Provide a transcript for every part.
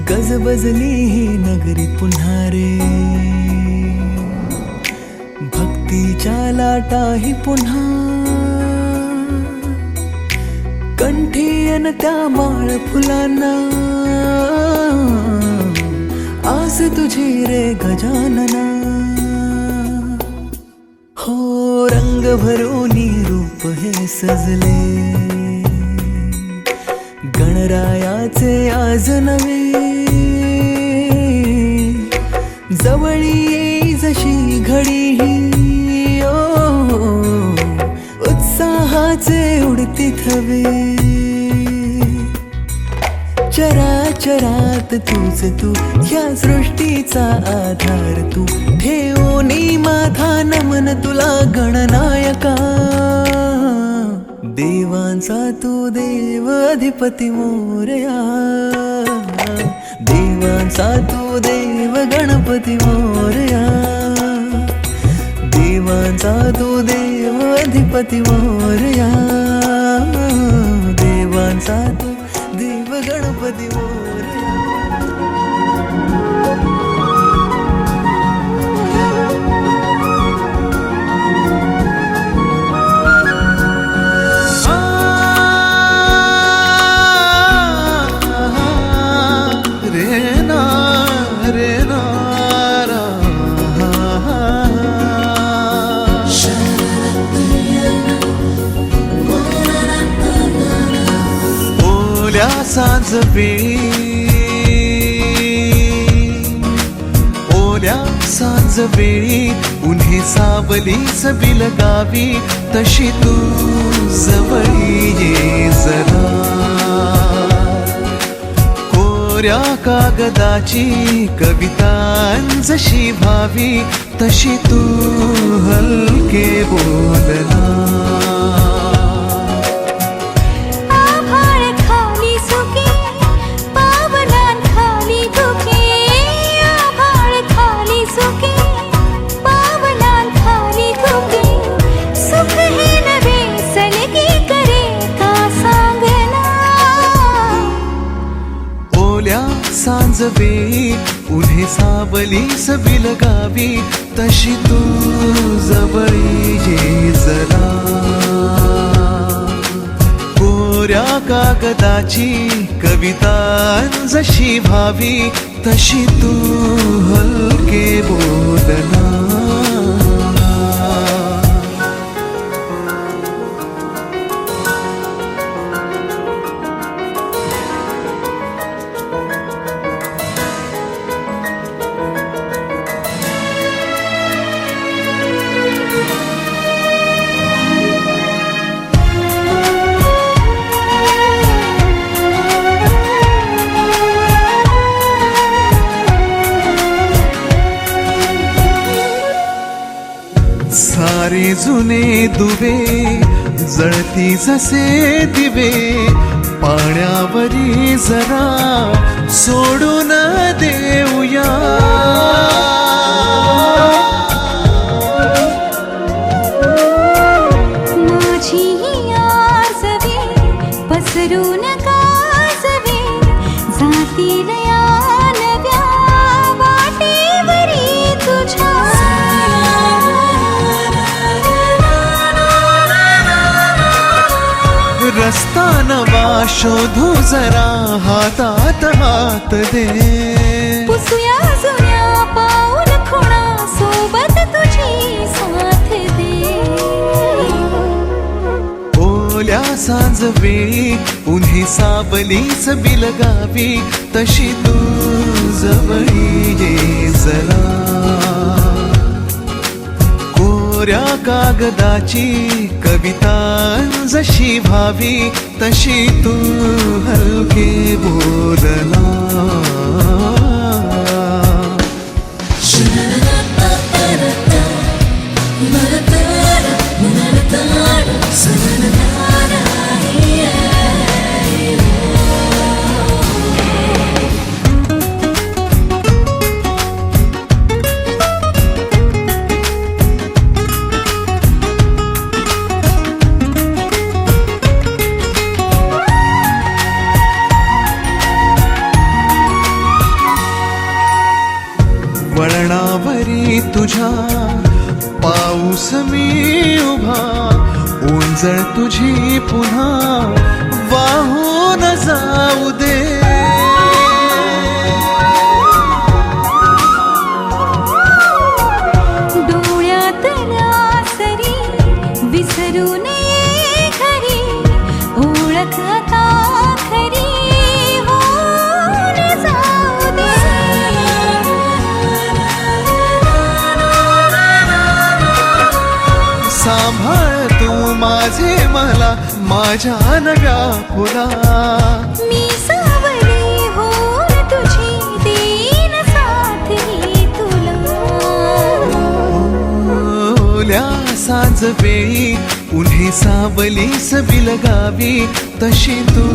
गजबजली ही नगरी पुन्हा रे, भक्तीच्या लाटाही पुन्हा, कंठी अन त्या माळ फुलांना, आस तुझी रे गजानना. हो रंग भरूनी रूप हे सजले, गणरायाचे आज नवे, जवळी येई जशी घडी ही, उत्साहाचे उडती थवे. चराचरात तूच तू, या सृष्टीचा आधार तू, ठेवोनी माझा नमन तुला गणनायका. देवांचा तू देव अधिपती मोरया, देवांचा तू देव गणपती मोरया, देवांचा तू देव अधिपती मोरया, देवांचा तू देव गणपती मोरया. सांज वेळी, ओल्या सांज वेळी, उन्हे सावलीच बिलगावी, तशी तू जवळी ये जरा. कोऱ्या कागदाची कविता जशी व्हावी, तशी तू हलके बोलना. सांज वेळी, उन्हे सावलीच बिलगावी, तशी तू जवळी ये जरा. कोऱ्या कागदाची कविता जशी व्हावी, तशी तू हलके बोलना. सारे जुने दुवे जळती जसे दिवे, पाण्यावरी जरा सोडून देऊया. माझी आसवे पसरून कासवे, जातील या नव्या वाटेवरी तुझ्या. रस्ता नवा शोधू जरा, हातात हात दे, पुसूया जुन्या पाऊल खुणा, सोबत तुझी साथ दे. ओल्या सांज वेळी, उन्हे सावलीच बिलगावी, तशी तू जवळी ये जरा. कोऱ्या कागदाची कविता जशी व्हावी, तशी तू हलके बोलना. कर्णावरी तुझ्या पाऊस मी उभा, ओंजळ तुझी पुन्हा वाहून जाऊ दे. डोळ्यातल्या सरी विसरू नये खरी, ओळख आता खरी होऊन जाऊ दे. सांभाळ तू माझे मला माझ्या नव्या फुला, मी सावली होऊन तुझी देईन साथ ही तुला. ओल्या सांज वेळी उन्हे सावलीस बिलगावी, तशी तू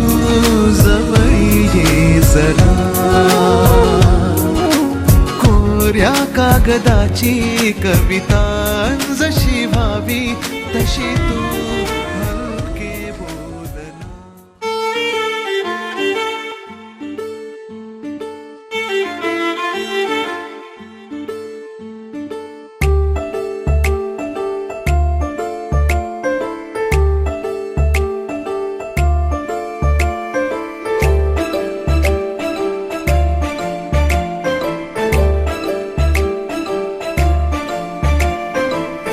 जवळी ये जरा. कोऱ्या कागदाची कविता जशी व्हावी, तशी तू हलके बोलना.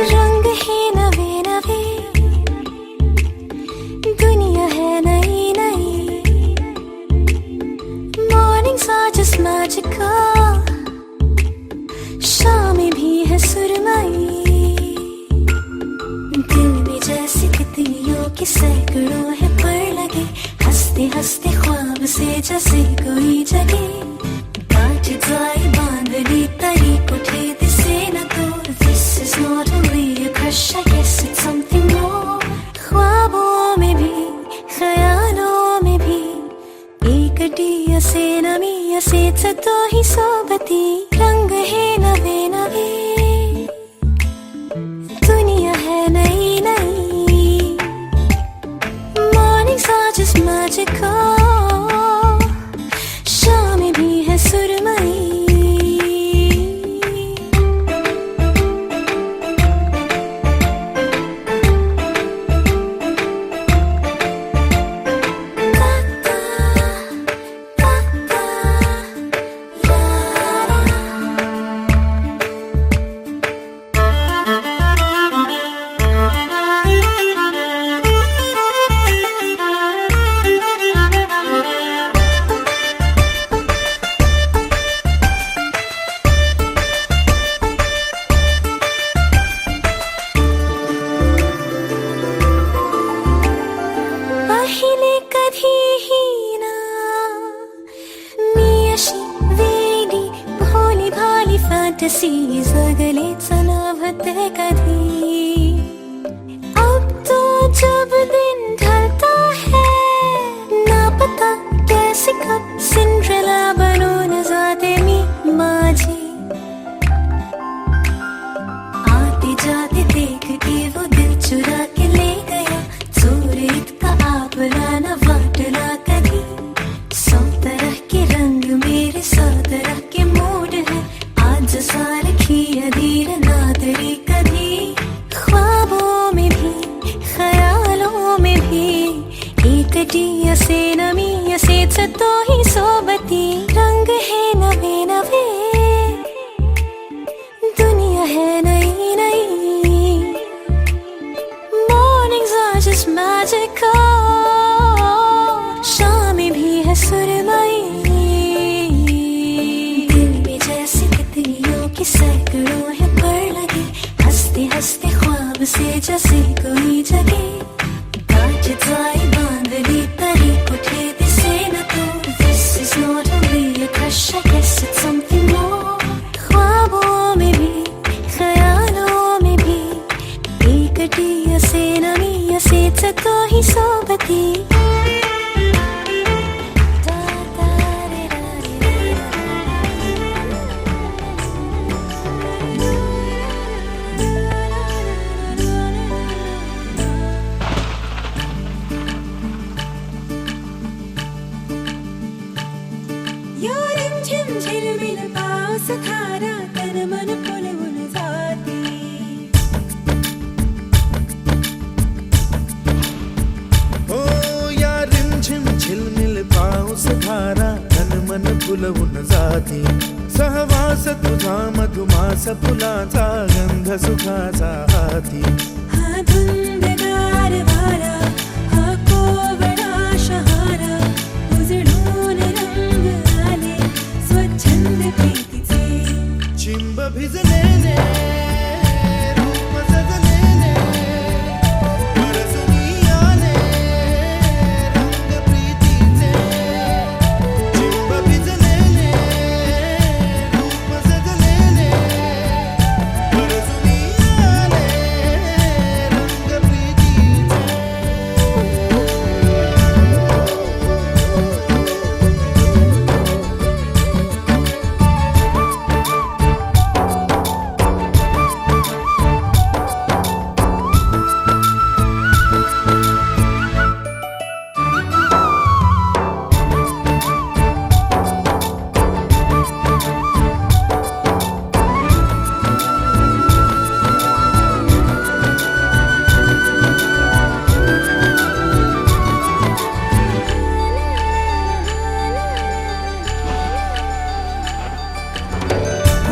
रंग है नवे नवे, दुनिया है नई नई. Mornings are just magical, शामें भी है सुरमई. दिल में जैसे तितलियों के सैकड़ों है पर लगे, हंसते हंसते ख्वाब से जैसे कोई जगे. गांठ जाए बांधनी तरी उठे दिसे न तो. This is not only a crush, I guess it's something more. ख्वाबों में भी ख्यालों में भी एक डिया से नमी असेच तो ही सोबती. रंग है नवे नवे, दुनिया है नई नई. Mornings are just magical, शामें भी है सुरमई. पहिले कधीही ना मी अशी वेडी भोली भाली फॅन्टसी जगलेच नव्हते कधी. अब तो जब दिन ढलता है ना पता कैसे कब सिंड्रेला बनून जाते मी माझी. आते जाते देख के वो दिल चुरा के ले गया, चोर इतका आपला न वाटला कधी. 100 तरह के रंग मेरे 100 तरह के मूड है, आज सारखी अधीर नादरी कधी. ख्वाबों में भी ख्यालों में भी एकटी असे नमी असेच तो ही सोबती. रंग है नवे नवे, दुनिया है नई नई. Mornings are just magical, शामें भी है सुरमई. दिल में जैसे तितलियों के सैकड़ों है पर लगे, हंसते हंसते ख्वाब से जैसे कोई जगे. गांठ जाए बांधनी तरी उठे दिसे न तो. This is not only a crush, I guess it's something more. ख्वाबों में भी ख्यालों में भी एकटी असे नमी असेच तो ही सोबती. यो रिमझिम झिलमिल पाऊस खारा, तन वास फुलाचा गंध सुखाचा हाती. हा धुंदगार वारा, हा कोवळा शहारा, उजळून रंग आले स्वच्छंद प्रीतीचे. चिंब भिजलेले रूप सजलेले, परसुनी आले रंग प्रीतीचे. चिंब भिजलेले रूप सजलेले, परसुनी आले रंग प्रीतीचे.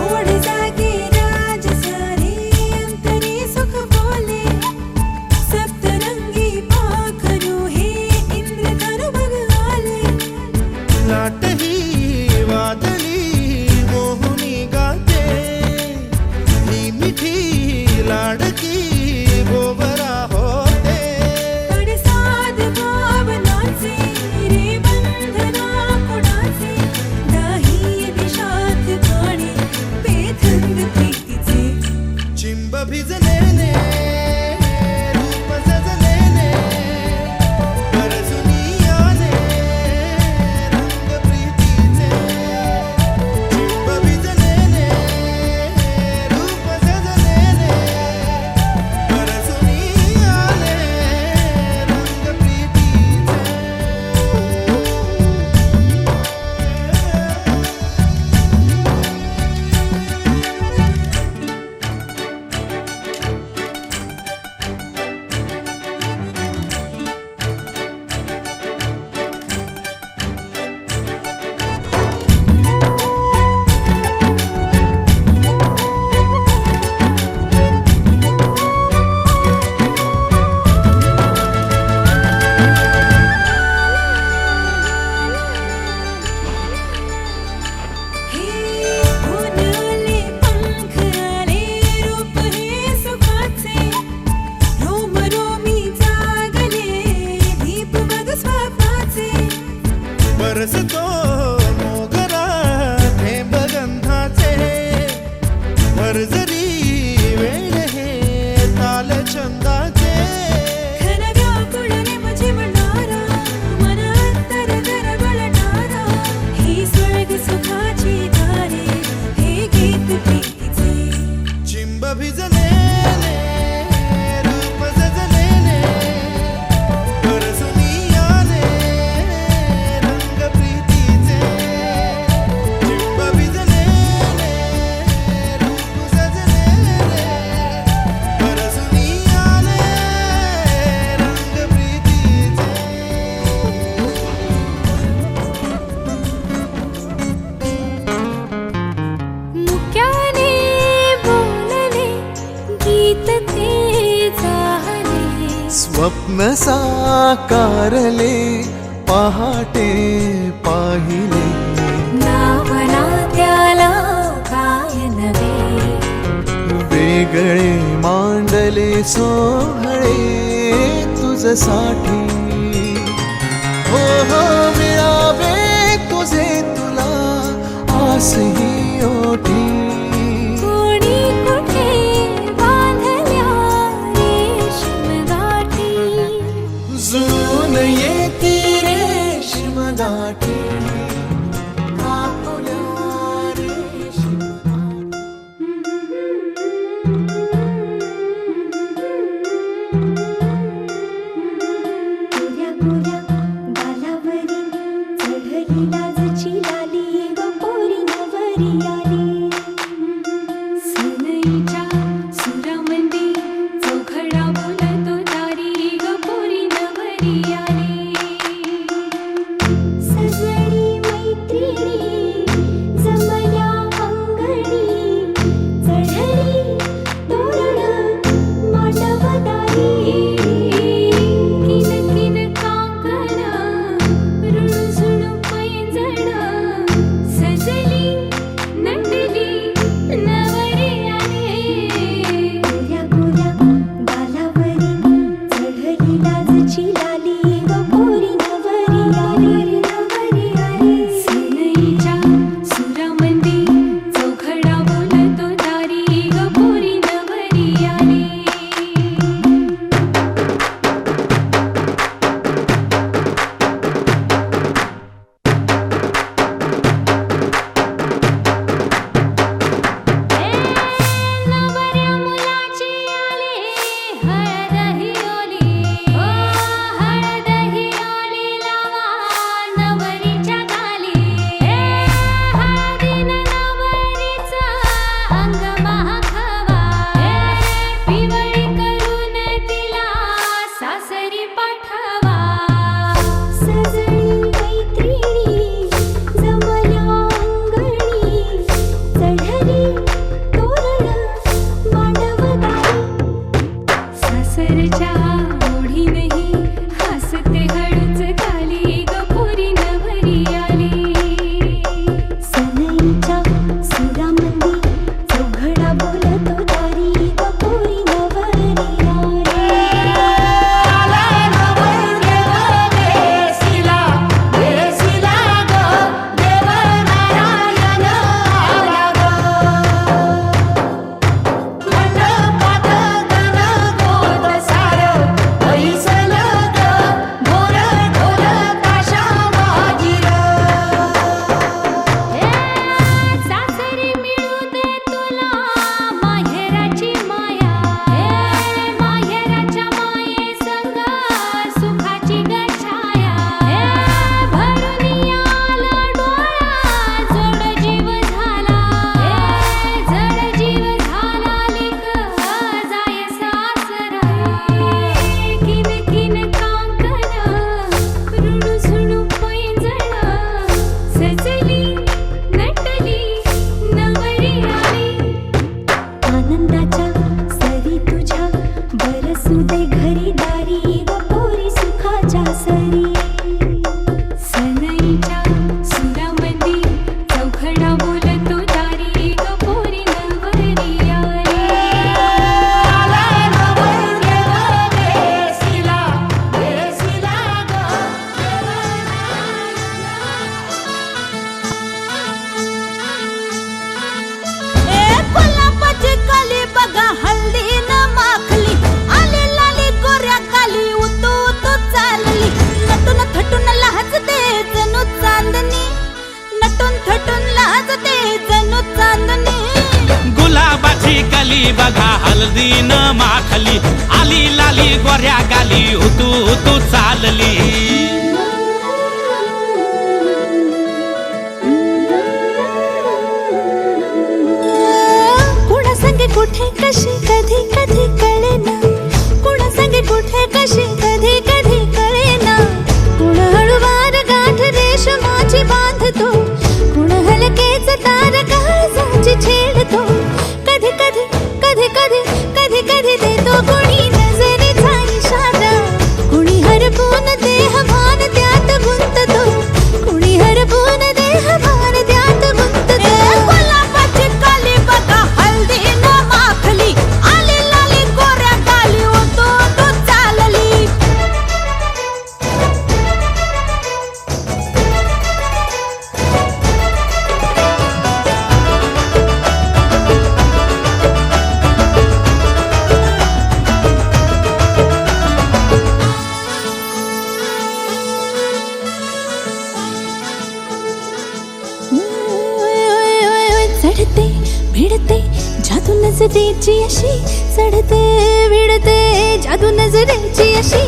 ओढ जागे राजसारे, अंतरी सुख बोले. सप्तरंगी पाखरू हे इंद्रधनु बघ आले. लाट ही वादळी मोहुनी गाते, ही मिठी लाडकी गोबरा होते. पडसाद भावनाचे रे बंधना कुणाचे, दाही दिशात काणे बेथंग प्रीतीचे. चिंब भिजलेले रूप सजलेले, परसुनी आले रंग प्रीतीचे. चिंब भिजलेले रूप सजलेले, परसुनी आले रंग प्रीतीचे. हे ऊन आले पंख आले, रूप हे सुखाचे. रोम रोमी जागले दीप बघ स्वप्नाचे. बरसतो मोगरा थेंब गंधाचे, भरजरी वेळ हे ताल छंदाचे. खन व्याकुळने मुझे म्हणणारा, मन अंतर दरवळणारा. ही स्वर्ग सुखाची धारे, हे गीत प्रीतीचे. चिंब भिजलेले रूप सजलेले, परसुनी आले रंग प्रीतीचे. चिंब भिजलेले रूप सजलेले, परसुनी आले रंग प्रीतीचे. मुक्याने बोलले गीत ते झाले. स्वप्न साकारले पहाटे पाहिले. नावना त्याला काय नवे, वेगळे मांडले सोहळे तुझसाठी. हो हो मिळावे तुझे तुला आसही ओठी. कोणी कुठे बांधल्या रेशीम गाठी. जुळून येती रेशीम गाठी. आपुल्या रेशीम कोऱ्या कोऱ्या गालावरी चढली लाजची लाली व पोरी नवरी आली. सनईच्या सुरामध्ये चौघडा बोलतो दारी ग पोरी नवरी आली. सजनी मैत्रिणी जमल्या अंगणी, आनंदाच्या सरी तुझ्या बरसू दे घरी दारी ग पोरी सुखाच्या सरी सनईच्या सुरामध्ये चौघडा बोलतो दारी ग पोरी नवरी आली गुलाबाची कली बघा हल्दी न माखली आली लाली गोऱ्या काली उतू उतू चालली नटून थटून लाजते जणू चांदणी नटून थटून लाजते जणू चांदणी गुलाबाची कली बघा हल्दी न माखली आली लाली गोऱ्या गाली उतू उतू चालली कुणा संगे कुठे कशी कधी कधी कळेना कुणा संगे कुठे कशी कधी कधी कळेना कुण हळूवार गाठ रेशमाची बांधतो कुण हलकेच तार काळजाची छेडतो कधी कधी कधी कधी कधी कधी देतो कुणी नजरेचा इशारा कुणी हरपून देह भान त्यात गुंततो कुणी हरपून देह भान त्यात गुंततो गुलाबाची काली बघा हल्दी न माखली आली लाली गोऱ्या गाली उतू उतू चालली चढते भिडते जादू नजरेची अशी चढते भिडते जादू नजरेची अशी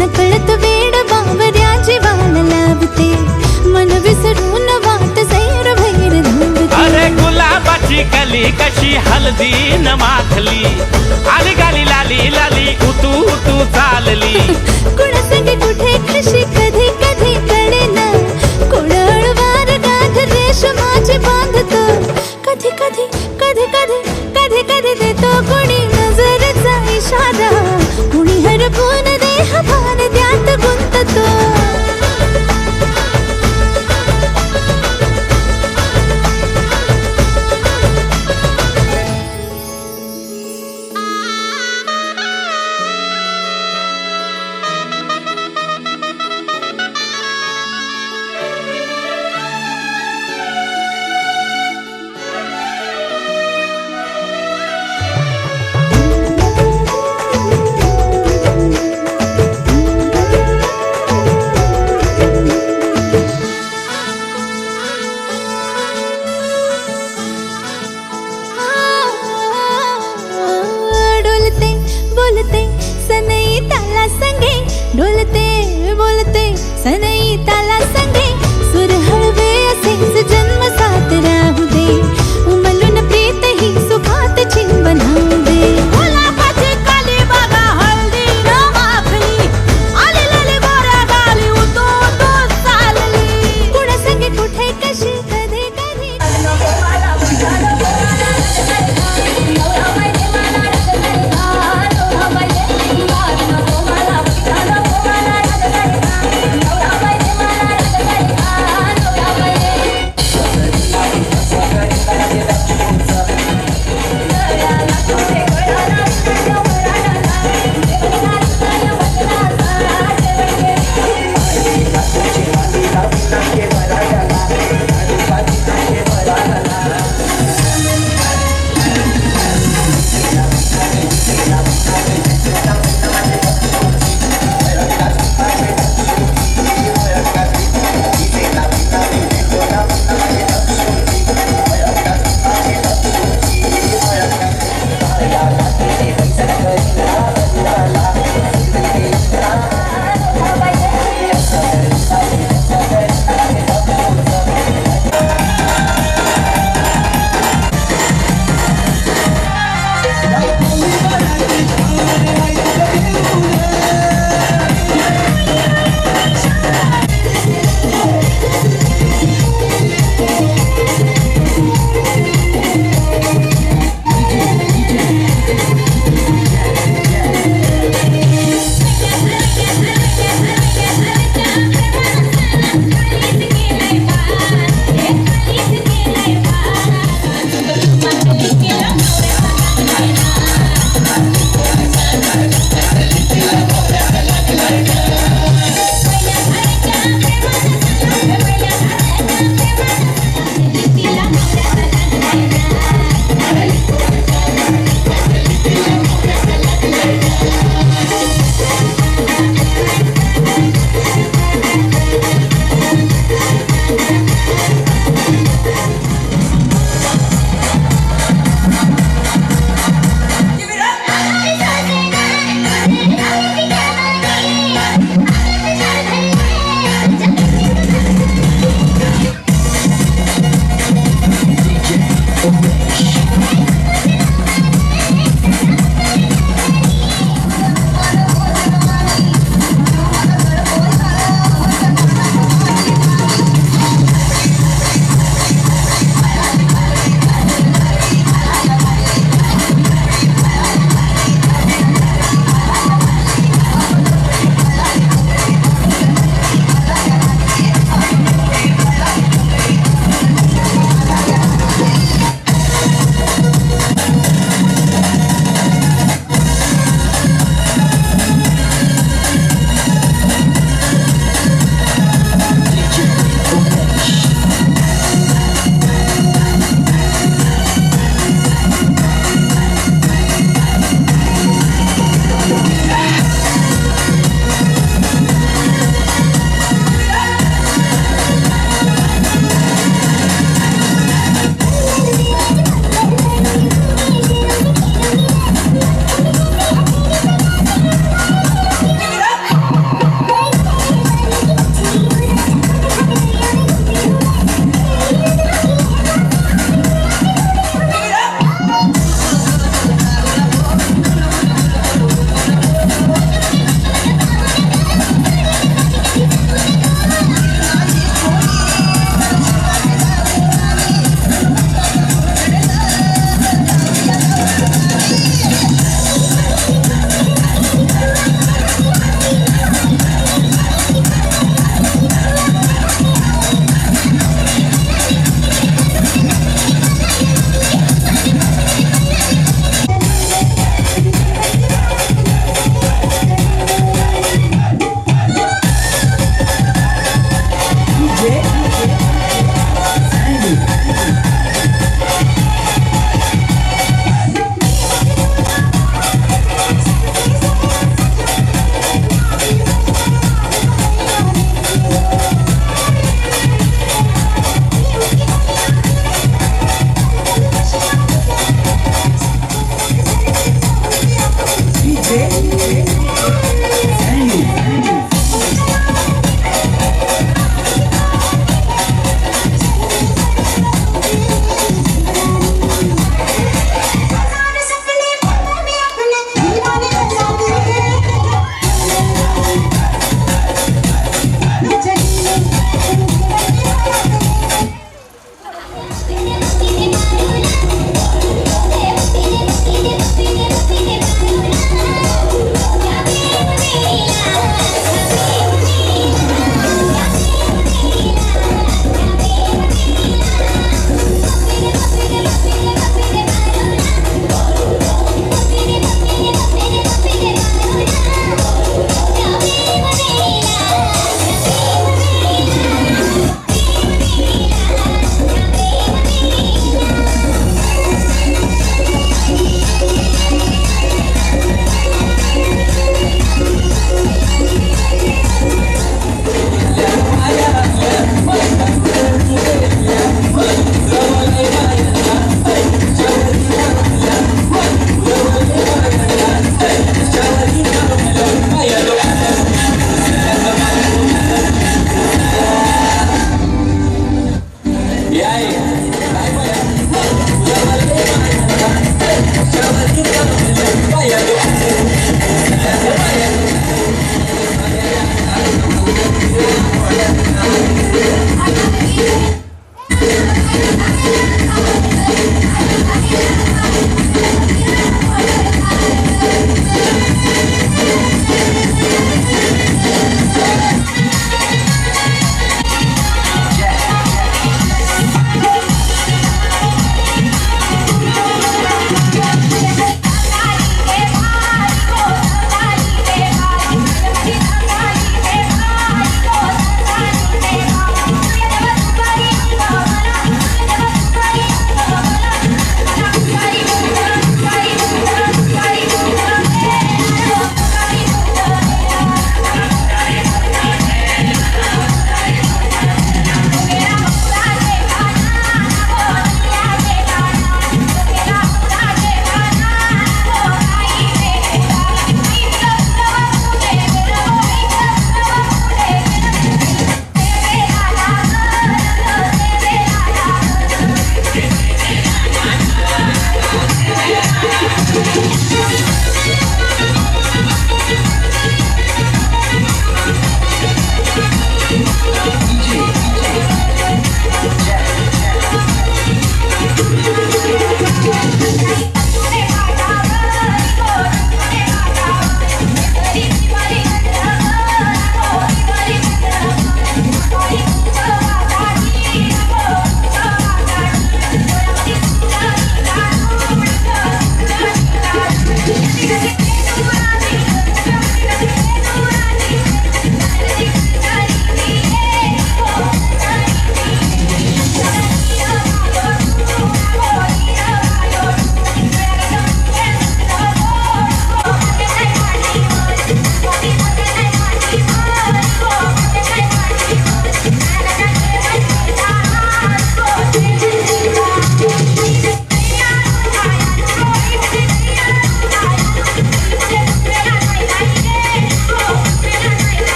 नकळत वेड बावऱ्याची वाण लावते मन विसरून वाट सैर भैर धावते अरे गुलाबाची कली कशी हल्दी न माखली आली गाली लाली लाली उतू उतू चालली कुणा संगे कुठे कशी कधी कधी कळेना कुण हळूवार गाठ रेशमाची बांधतो कधी कधी कधी कधी कधी कधी देतो कुणी नजरेचा इशारा कुणी हरपून देह भान त्यात गुंततो डोलते बोलते सनई ताला संगे डोलते बोलते सनई ताला संगे सुर हळवे असेच जन्म साथ राहू दे उमलून प्रीत ही सुखात चिंबन होऊ दे गुलाबाची काली बघा हल्दी न माखली आली लाली गोऱ्या गाली उतू उतू चालली कुणा संगे कुठे कशी कधी कधी Bye.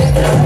Yeah.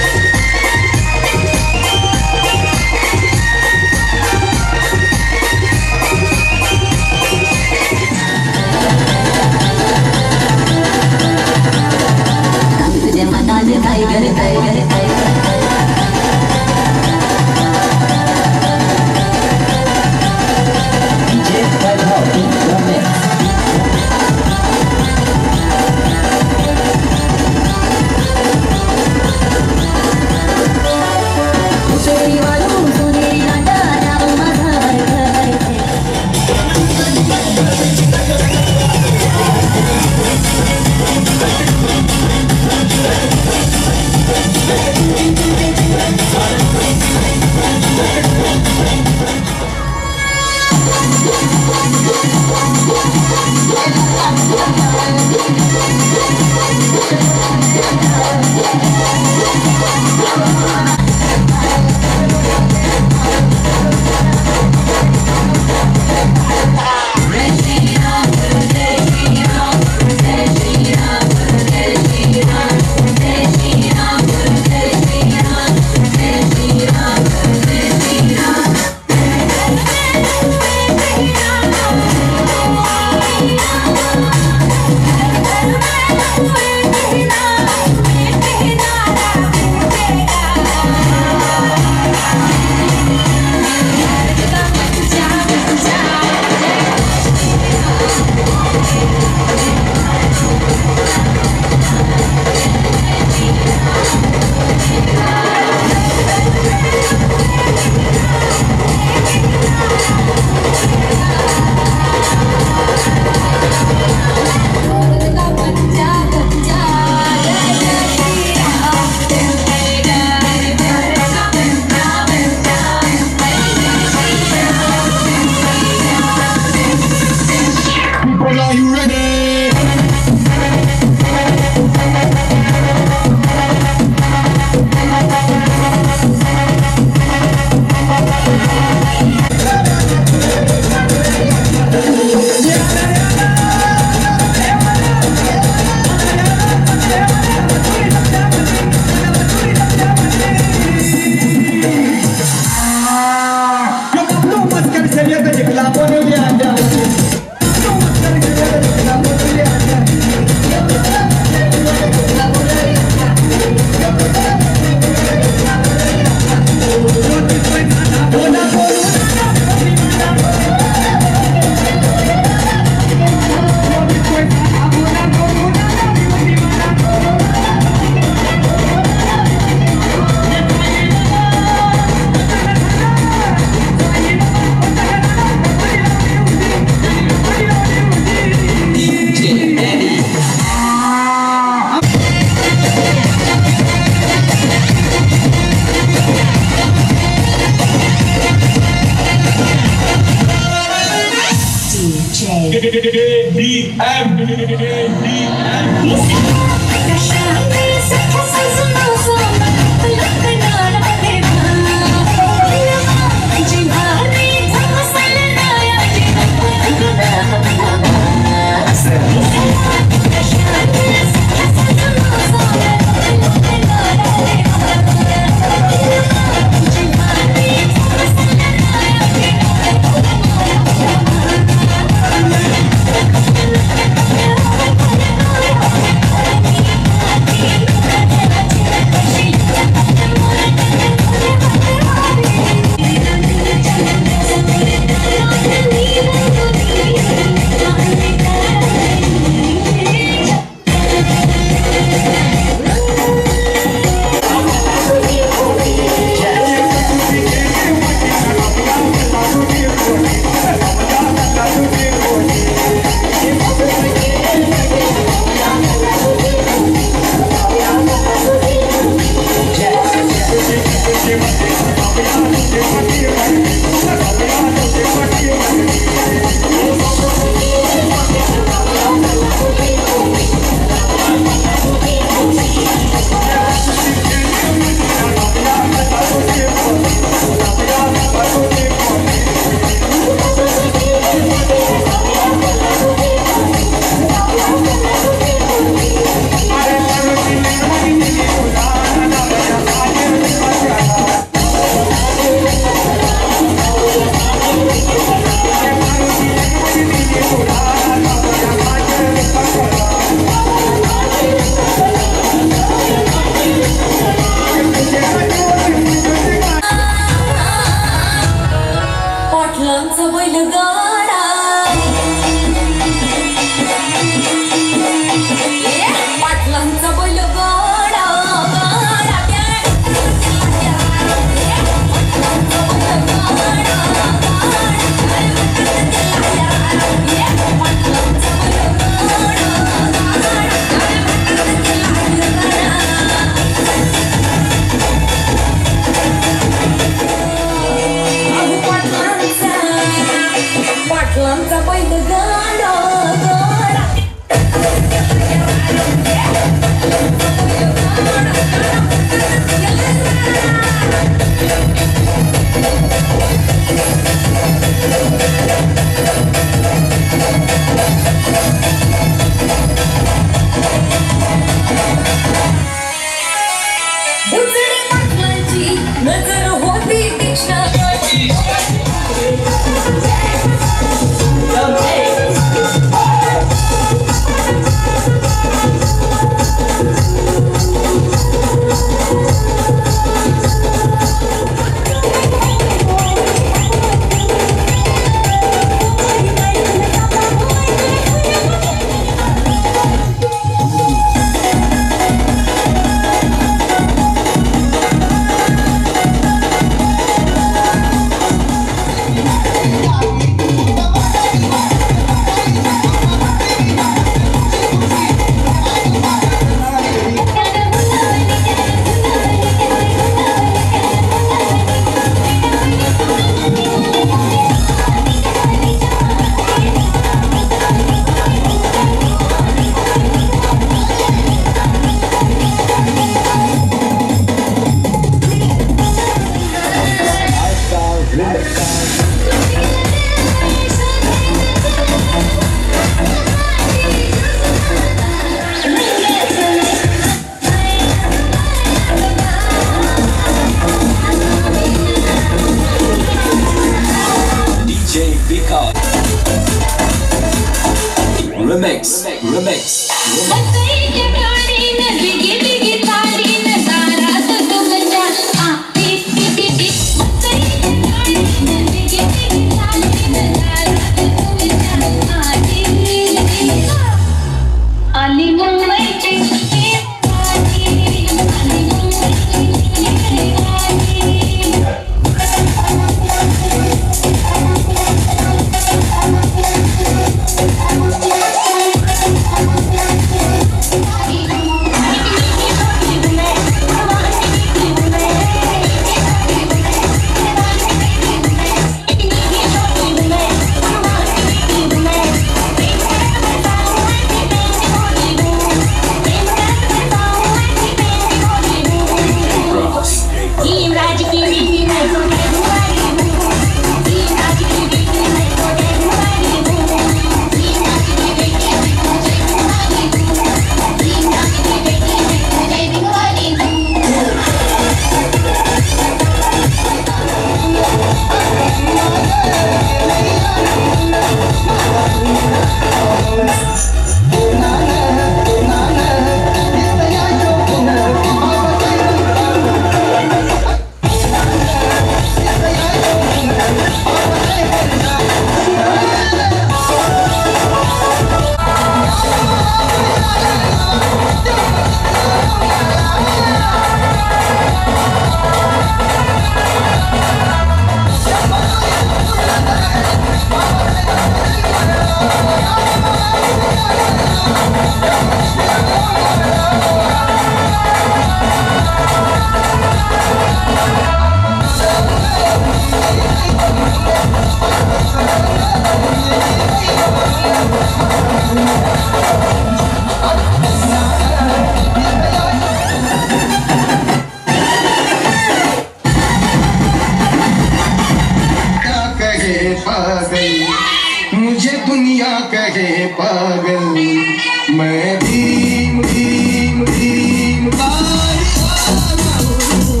मैं भीम भीम भीम तारी वाला हूँ।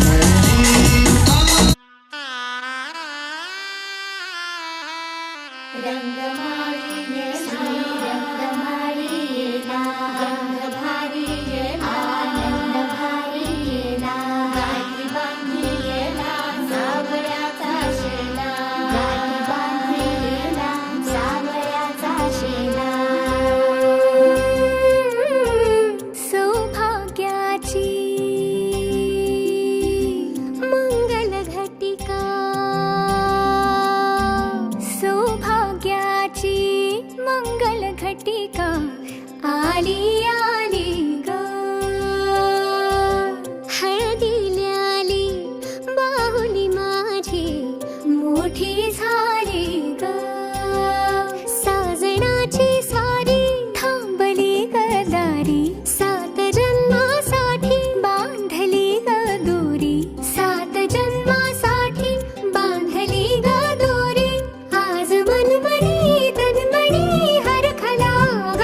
मैं भीम तारी सौभाग्याची मंगल घटिका सौभाग्याची मंगल घटिका आली आली ग हळदीला आली बाहुली माझी मोठी झाली ग साजणाची स्वारी थांबली गदारी 7 जन्मासाठी बांधली ग दोरी 7 जन्मासाठी बांधली ग दोरी आज मनमणी तन्मणी हरखला ग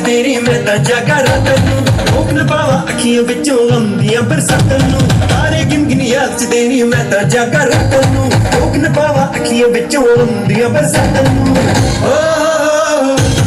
ਦੇਣੀ ਮੈਂ ਤਾਂ ਜਾਗਾ ਰਾਤਾਂ ਨੂੰ ਰੋਕ ਨਾ ਪਾਵਾਂ ਅੱਖੀਆਂ ਵਿੱਚੋਂ ਆਉਂਦੀਆਂ ਬਰਸਾਤਾਂ ਨੂੰ ਤਾਰੇ ਗਿਣਗਿਣ ਯਾਦ ਚ ਦੇਣੀ ਮੈਂ ਤਾਂ ਜਾਗਾ ਰਾਤਾਂ ਨੂੰ ਰੋਕ ਨਾ ਪਾਵਾਂ ਅੱਖੀਆਂ ਵਿੱਚੋਂ ਆਉਂਦੀਆਂ ਬਰਸਾਤਾਂ ਨੂੰ ਓ